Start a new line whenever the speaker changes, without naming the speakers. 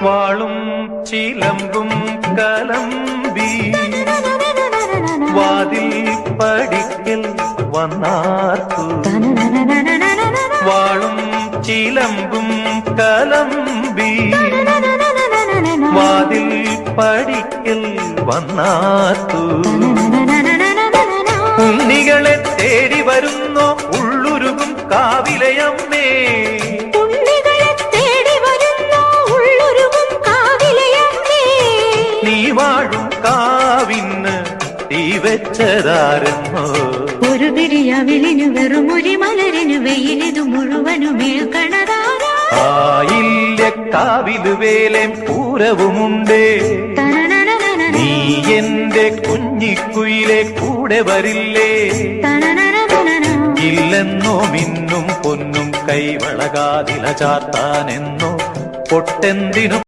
വാളും ചിലമ്പും കലമ്പി വാതിൽ പടിക്കൽ വന്നാർത്തു. വാളും ചിലമ്പും കലമ്പി വാതിൽ പടിക്കൽ വന്നാർത്തു. ഉണ്ണികളെ തേടി വരുന്നോ ഉള്ളുരുകും കാവിലയമ്മേ. നീ വാഴും കാവിന്ന് തീ വെച്ചതാരെന്നോ.
ഒരു തിരിയവിളിനു വെറും ഒരു മലരിനു വെയിലിതു മുഴുവനും ഏൽക്കണതാരാ.
ആയില്ല കാവില് വേലേം പൂരവുമുണ്ടേ. നീ എന്റെ കുഞ്ഞിക്കുയിലെ കൂടെ വരില്ലേ. ഇല്ലെന്നോ മിന്നും പൊന്നും കൈവളകാതില ചാത്താനെന്നോ പൊട്ടെന്തിനും